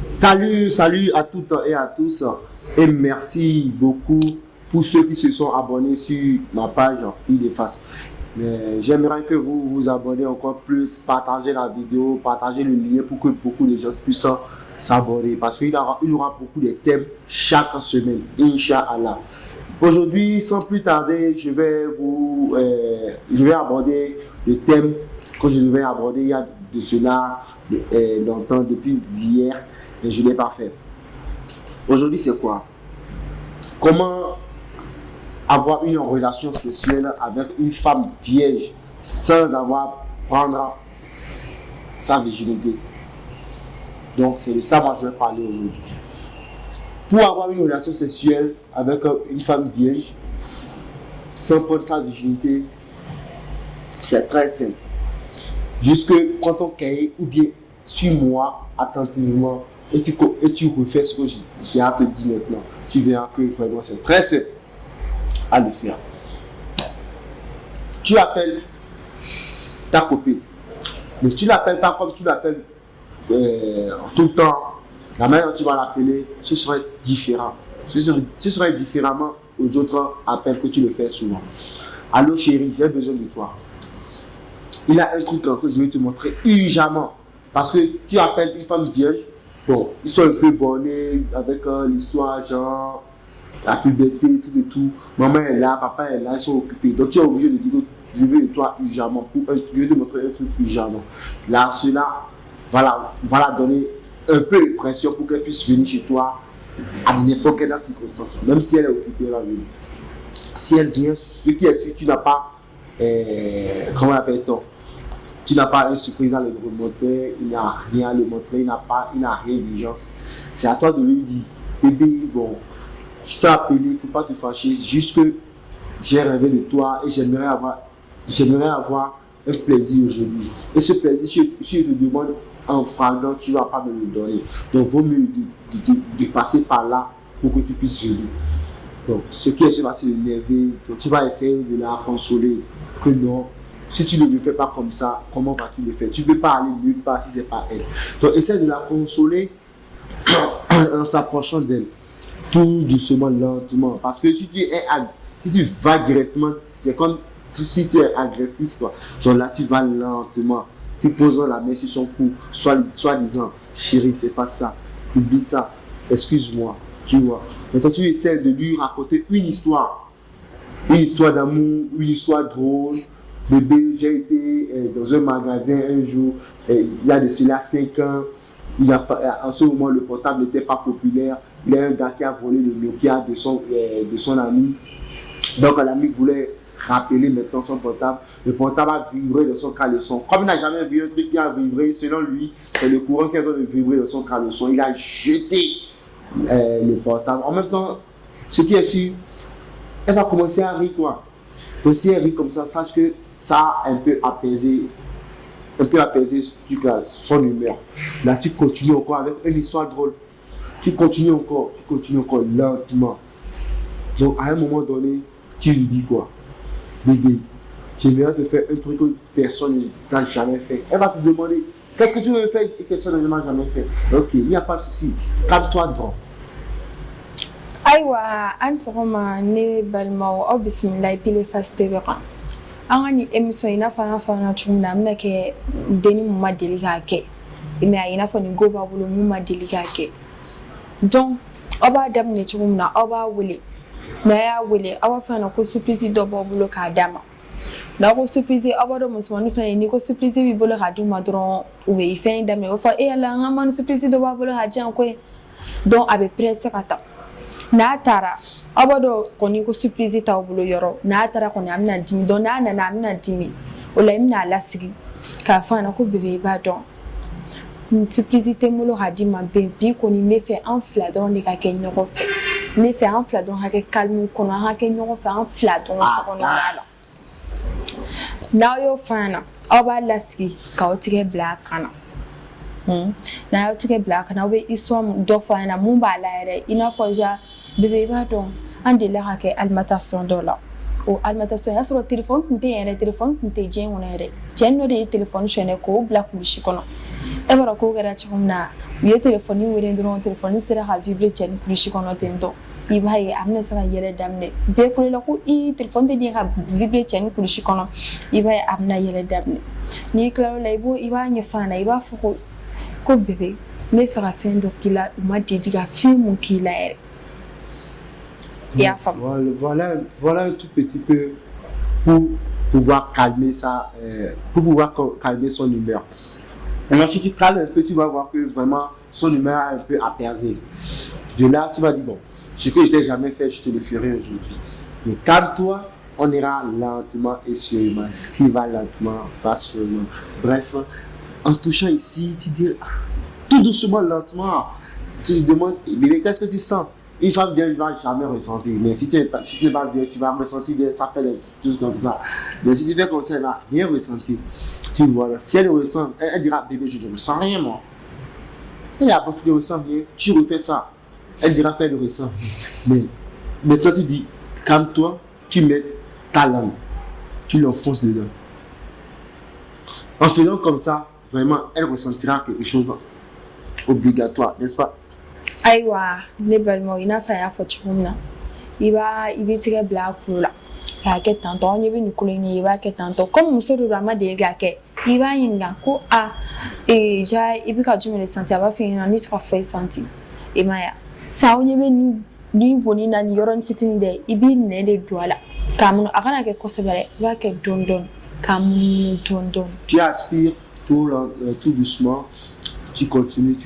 Salut à toutes et à tous et merci beaucoup pour ceux qui se sont abonnés sur ma page Il efface. Mais j'aimerais que vous vous abonnez encore plus, partagez la vidéo, partagez le lien pour que beaucoup de gens puissent s'abonner parce qu'il y aura beaucoup de thèmes chaque semaine, Inch'Allah. Aujourd'hui, sans plus tarder, je vais aborder le thème que je devais aborder il y a de cela longtemps, depuis hier, mais je ne l'ai pas fait. Aujourd'hui, c'est quoi? Comment avoir une relation sexuelle avec une femme vierge sans avoir prendre sa virginité. Donc, c'est de ça que je vais parler aujourd'hui. Pour avoir une relation sexuelle avec une femme vierge sans prendre sa virginité, c'est très simple. Jusque quand on caille ou bien suis-moi attentivement et tu refais ce que j'ai à te dire maintenant, tu verras que vraiment c'est très simple à le faire. Tu appelles ta copine, mais tu l'appelles pas comme tu l'appelles tout le temps. La manière dont tu vas l'appeler, ce serait différent. Ce serait différemment aux autres appels que tu le fais souvent. Allô chérie, j'ai besoin de toi. Il y a un truc que je vais te montrer urgemment. Parce que tu appelles une femme vierge, bon, ils sont un peu bornés avec l'histoire, genre, la puberté, tout et tout. Maman est là, papa est là, ils sont occupés. Donc tu es obligé de dire que je veux de toi urgemment. Je vais te montrer un truc urgemment. Là, cela va la donner un peu de pression pour qu'elle puisse venir chez toi à n'importe quelle circonstance. Même si elle est occupée, elle va venir. Si elle vient, ce qui est sûr, tu n'as pas, comment appelle-t-on? Tu n'as pas un surprise à le montrer, il n'y a rien à le montrer, il n'a rien d'urgence. C'est à toi de lui dire, bébé, bon, je t'ai appelé, il ne faut pas te fâcher, juste que j'ai rêvé de toi et j'aimerais avoir un plaisir aujourd'hui. Et ce plaisir, si je te demande en fragment, tu ne vas pas me le donner. Donc, il vaut mieux de passer par là pour que tu puisses venir. Donc, ce qui est sûr va se l'énerver, donc tu vas essayer de la consoler, que non. Si tu ne le fais pas comme ça, comment vas-tu le faire? Tu ne peux pas aller nulle part si ce n'est pas elle. Donc, essaie de la consoler en s'approchant d'elle. Tout doucement, lentement. Parce que si tu vas directement, c'est comme si tu es agressif, quoi. Donc là, tu vas lentement. Tu poses la main sur son cou, soit disant, chérie, c'est pas ça. Oublie ça. Excuse-moi. Tu vois. Maintenant, tu essaies de lui raconter une histoire. Une histoire d'amour, une histoire drôle. Bébé, j'ai été dans un magasin un jour, il y a de cela 5 ans. En ce moment, le portable n'était pas populaire. Il y a un gars qui a volé le Nokia de son ami. Donc, l'ami voulait rappeler maintenant son portable. Le portable a vibré dans son caleçon. Comme il n'a jamais vu un truc qui a vibré, selon lui, c'est le courant qui a de vibrer dans son caleçon. Il a jeté le portable. En même temps, ce qui est sûr, elle va commencer à rire, quoi. Donc, si elle rit comme ça, sache que ça a un peu apaisé son humeur. Là, tu continues encore avec une histoire drôle. Tu continues encore lentement. Donc, à un moment donné, tu lui dis quoi? Bébé, j'aimerais te faire un truc que personne n'a jamais fait. Elle va te demander, qu'est-ce que tu veux faire et personne n'a jamais fait? Ok, il n'y a pas de souci. Calme-toi devant. Aywa, an sɔgɔma ne balimaw aw bisimila Pile Face TV kan. An ka ni émission in n'a fɔ an y'a fɔ an na cogo min na, an bɛna kɛ denni mun ma deli k'a kɛ. Mais a i n'a fɔ nin ko b'a bolo mun ma deli k'a kɛ. Donc, aw b'a daminɛ cogo min na, aw b'a wele. N'a y'a wele, aw b'a fɔ ɲɛna ko surprise dɔ b'aw bolo k'a d'a ma. N'a ko surprise, aw b'a dɔn musomanin fɛnɛ n'i ko surprise b'i bolo k'a d'u ma dɔrɔn u bɛ fɛn daminɛ. U b'a fɔ ala an ka man surprise dɔ b'a bolo k'a di yan koyi. Donc, a bɛ presse ka taa. N'a taara aw b'a dɔn kɔni ko surprise t'aw bolo yɔrɔ n'a taara kɔni a bɛna dimi donc n'a nana a bɛna dimi o la i bɛna lasigi k'a fɔ a ɲɛna ko bébé i b'a dɔn surprise tɛ n bolo k'a d'i ma bi kɔni n bɛ fɛ an fila dɔrɔn de ka kɛ ɲɔgɔn fɛ n bɛ fɛ an fila dɔrɔn ka kɛ calme kɔnɔ an ka kɛ ɲɔgɔn fɛ an fila dɔrɔn sokɔnɔla la n'aw y'o fɔ a ɲɛna aw b'a lasigi k'aw tigɛ bila a kan na n'a y'aw tigɛ bila a kan na aw bɛ histoire dɔ fɔ a ɲɛna mun b'a la yɛrɛ i n'a fɔ ja bébé i b'a dɔn an delila ka kɛ alimentation dɔ la o alimentation y'a sɔrɔ téléphone tun tɛ yen yɛrɛ téléphone tun tɛ diɲɛ kɔnɔ yɛrɛ cɛnin dɔ de ye téléphone sonyɛ k'o bila kulusi kɔnɔ bara ko gara chumna ye telefoni wele ndron telefoni sera ha vibre chen kulishi kono tento iba ye amne sara yele damne be ko la ko I telefoni de ha vibre chen kulishi kono iba ye amna yele damne ni klaro la ibo iba nyefana iba fuko ko bébé me fera fendo kila ma dediga film kila ere voilà un tout petit peu pour pouvoir calmer ça, pour pouvoir calmer son humeur. Maintenant, si tu calmes un peu, tu vas voir que vraiment son humeur est un peu apaisée. De là, tu vas dire, bon, ce que je t'ai jamais fait, je te le ferai aujourd'hui. Mais calme-toi, on ira lentement et sûrement. Ce qui va lentement, va sûrement. Bref, en touchant ici, tu dis, tout doucement, lentement, tu te demandes, bébé, qu'est-ce que tu sens? Une femme vierge ne va jamais ressentir. Mais si tu es pas vierge, tu vas ressentir, ça fait des choses comme ça. Mais si tu fais comme ça, elle ne va rien ressentir. Tu vois, si elle ressent, elle dira, bébé, je ne ressens rien, moi. Elle a pas tu ne ressens rien, tu refais ça. Elle dira qu'elle ne ressent rien. Mais toi, tu dis, calme-toi, tu mets ta langue, tu l'enfonces dedans. En faisant comme ça, vraiment, elle ressentira quelque chose obligatoire, n'est-ce pas? Aiwa ne balmo ina fa ya fochumna iba tige black la ka ke tanto onye bi nukule ni iba ke tanto comme muso do rama de ga ke iba yinga ko ja ibi ka jume le santi aba fi na ni tra fa santi e maya sa onye be ni boni na ni yoron fitini de ibi ne de douala kamuno akana ke kosebele ba ke dondon kamuno dondon tu aspires tout doucement. Tu continues,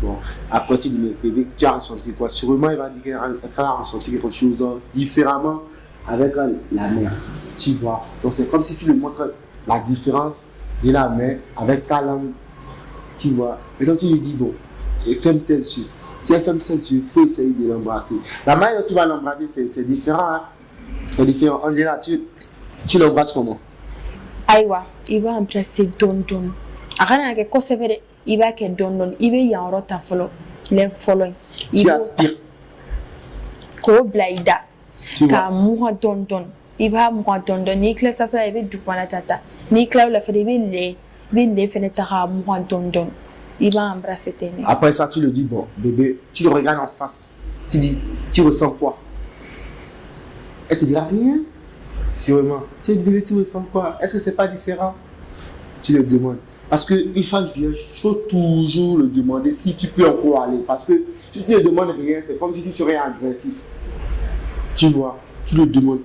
bon, à partir de mes bébés, tu as ressenti quoi? Sûrement, il va dire qu'elle va ressentir quelque chose différemment avec la mère, tu vois. Donc, c'est comme si tu lui montres la différence de la mère avec ta langue, tu vois. Et donc, tu lui dis, bon, ferme tes yeux. Si elle ferme ses yeux, il faut essayer de l'embrasser. La manière dont tu vas l'embrasser, c'est différent, hein? C'est différent. Angela, tu l'embrasses comment? Aïwa, il va embrasser don. Akana ke kosebele iba ke don ibe yanro ta folo le folo tu aspires ko blaida ka muha don iba muha don ni kla safra ibe dupana tata ni kla la fede be fene ta muha don iba embrasser tene. Après ça tu le dis, bon bébé, tu le regardes en face, tu dis, tu ressens quoi? Elle te dira rien, sûrement. Tu dis, bébé, tu ressens quoi? Est-ce que c'est pas différent? Tu le demandes. Parce qu'une femme vierge, il faut toujours le demander si tu peux encore aller. Parce que si tu ne demandes rien, c'est comme si tu serais agressif. Tu vois, tu le demandes.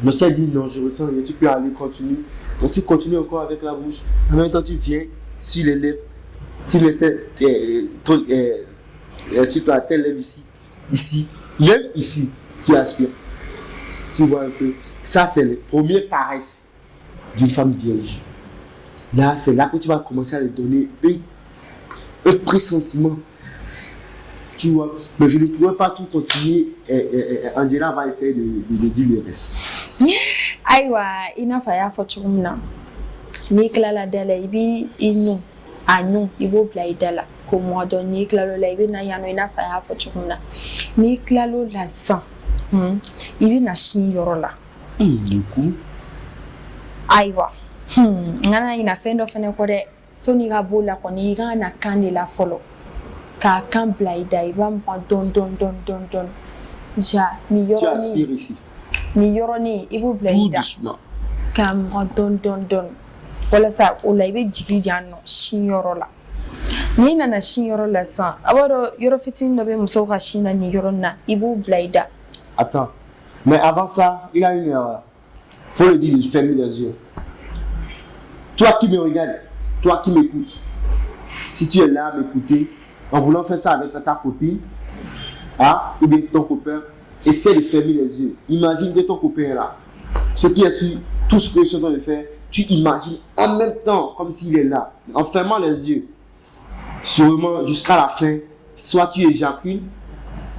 Mais si elle dit non, je ressens rien, tu peux aller, continue. Donc tu continues encore avec la bouche. En même temps, tu viens sur les lèvres. Tu mets tu peux tes lèvres ici, même ici, tu aspires. Tu vois un peu. Ça, c'est les premières caresses d'une femme vierge. Là, c'est là que tu vas commencer à lui donner un pressentiment. Tu vois, mais je ne pourrais pas tout continuer. Angela va essayer de dire le reste. Aïwa, ina fa ya fochumna. Ni klala dela ibi inu anu ibo blaidela ko mo don ni klalo la ibi na yano ina fa ya fochumna. Ni klalo la san. Ibi na shin yorola. Du coup, Aïwa. Ngana ina fendo fene kore so ni ga bola ko ni ga na kandi la folo ka kan blaida iba mo don ja ni yoro tu aspires ici. Ni yoro ni ibu Tout blaida doucement. ka mo don wala sa o la ibe jigi janno shin yoro la ni na shin yoro la sa abaro yoro fitin no be muso ga shin na ni yoro na ibu blaida. Attends, mais avant ça, il a une erreur. Faut le dire, je ferme les yeux. Toi qui me regardes, toi qui m'écoutes, si tu es là à m'écouter, en voulant faire ça avec ta copine, ou bien ton copain, essaie de fermer les yeux. Imagine que ton copain est là. Ce qui est sur tout ce que je suis en train de faire, tu imagines en même temps comme s'il est là, en fermant les yeux. Sûrement jusqu'à la fin, soit tu éjacules,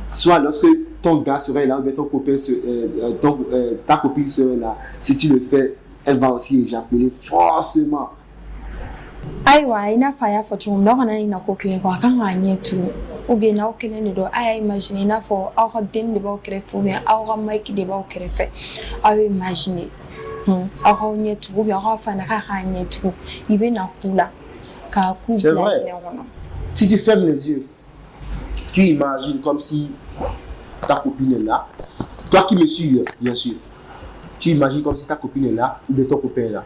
soit lorsque ton gars serait là, ou bien ton copain, ta copine serait là. Si tu le fais, elle va aussi éjaculer forcément. Aiwa ina fa ya fochum no kana ina ko clean ko kan anye tu obi na o kene ni do ai imagine na fo aw den de ba kre fu me aw mike de ba kre fe aw imagine aw nye tu obi aw fa na ka anye tu ibe na kula C'est vrai. Si tu fermes les yeux, tu imagines comme si ta copine est là. Toi qui me suis, bien sûr. Tu imagines comme si ta copine est là ou de ton copain est là.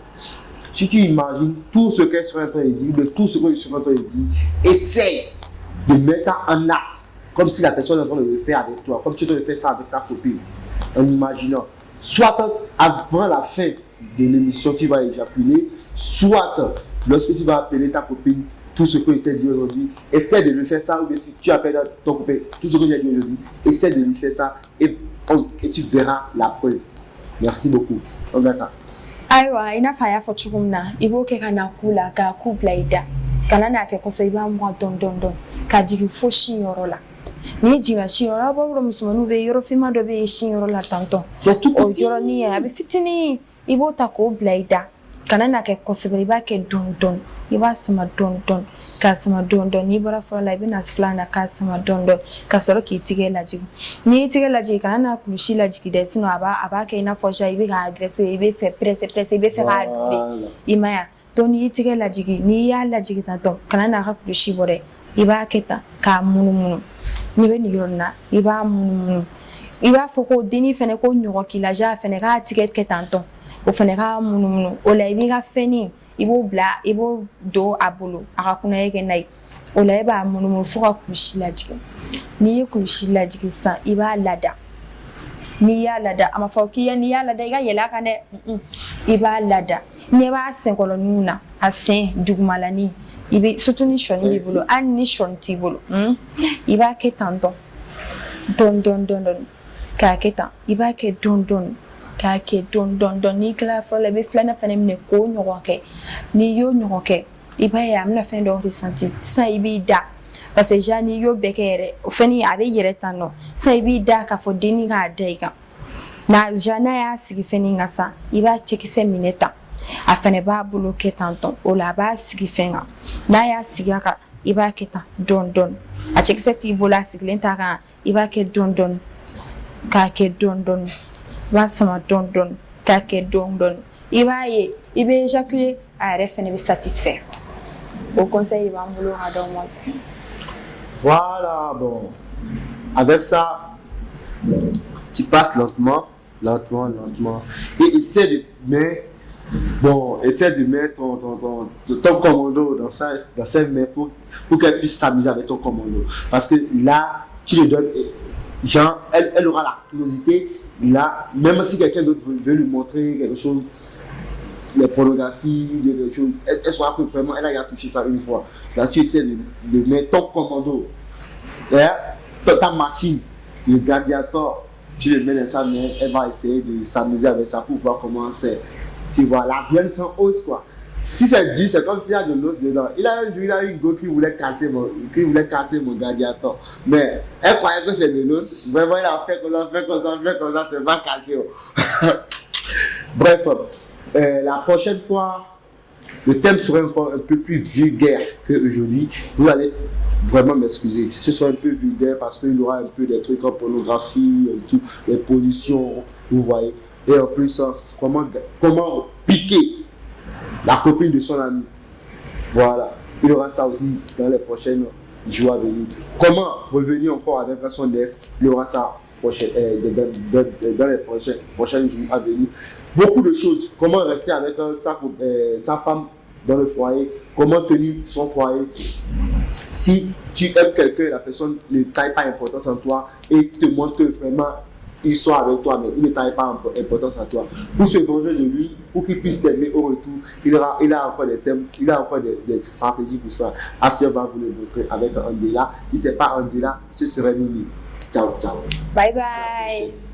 Si tu imagines tout ce qu'elle serait en train de dire, de tout ce que je suis en train de dire, essaye de mettre ça en acte, comme si la personne est en train de le faire avec toi, comme tu es en train de faire ça avec ta copine, en imaginant. Soit avant la fin de l'émission, tu vas éjaculer, soit lorsque tu vas appeler ta copine, tout ce que je t'ai dit aujourd'hui, essaie de lui faire ça, ou bien si tu appelles ton copain, tout ce que j'ai dit aujourd'hui, essaie de lui faire ça et tu verras la preuve. Merci beaucoup. On va t'attendre. Aiwa ina fa ya fo chugumna iboke kana kula ka kubla ida kana na ke kosa iba mwa don ka jigi fo shinyorola ni jinga shinyorola ba bro musumanu be yoro fima do be shinyorola tanto c'est tout o yoro ni abi fitini ibota ko blaida kana na ke kosa ba ke don iba sama don ka sama don ni bara fo la ibina sflana ka sama don ka soro ki tigela jigu ni tigela jigu kana na kulushi la jigi de sino aba ke ina fo sha ibe ga aggressive ibe fait presse ibe fait ga imaya to ni tigela jigi ni ya la jigi tanto kana na ka kulushi bore iba keta ka munu ni be ni yorna iba munu iba fo ko deni fene ko nyogo ki la ja fene ka ticket ke tanto o fene ka munu o la ibi ga feni ibo bla ibo do abulu akakuna yeke nai ola eba munu fuka kushila jike ni kushila jike sa iba lada ni ya lada amafauki ya ni ya lada iga yela kane iba lada ni ba senkolo nuna asen dugmalani ibe sutuni shoni bulu an ni shonti bulu iba ke tanto don ka keta iba ke don kake don ni kala frola be flana fane mne ko nyoke ni yo nyoke iba ya mna fane do resenti sa ibi da parce que jani yo bekere fani abe yere tano sa ibi da ka fo deni ga daiga na jana ya sigi fani ngasa iba chekise mineta afane ba bloquer tanton o la ba sigi fenga na ya siga ka iba keta don a chekise ti bola siglenta ka iba ke don ka ke don va sama don kake don iba ye ibe éjaculer a refene be satisfaire au conseil va vouloir à dans moi. Voilà, bon, avec ça tu passes lentement et essaie de mettre ton commando dans sa main pour qu'elle puisse s'amuser avec ton commando, parce que là tu lui donnes genre elle aura la curiosité. Là, même si quelqu'un d'autre veut lui montrer quelque chose, les pornographies, des choses, elle saura que vraiment elle a touché ça une fois. Là, tu essaies de mettre ton commando, ta machine, le gladiateur, tu le mets dans sa main, elle va essayer de s'amuser avec ça pour voir comment c'est. Tu vois, la viande sans os, quoi. Si c'est dur, c'est comme s'il y a de l'os dedans. Il a eu une go qui voulait casser mon gladiateur. Mais elle croyait que c'est de l'os. Vraiment, il a fait comme ça, c'est pas cassé. Bref, la prochaine fois, le thème sera un peu plus vulgaire qu'aujourd'hui. Vous allez vraiment m'excuser. Ce sera un peu vulgaire parce qu'il y aura un peu des trucs en pornographie, tout, les positions, vous voyez. Et en plus, comment piquer la copine de son ami. Voilà. Il y aura ça aussi dans les prochaines jours à venir. Comment revenir encore avec son ex. Il y aura ça dans les prochains jours à venir. Beaucoup de choses. Comment rester avec sa femme dans le foyer. Comment tenir son foyer. Si tu aimes quelqu'un, la personne ne taille pas importance en toi et te montre que vraiment il soit avec toi, mais il ne taille pas importance à toi. Pour se venger de lui, pour qu'il puisse t'aimer au retour, il a encore des thèmes, il a encore des stratégies pour ça. Assia va vous le montrer avec Andela. Si ce n'est pas Andela, ce serait Mimi. Ciao. Bye bye.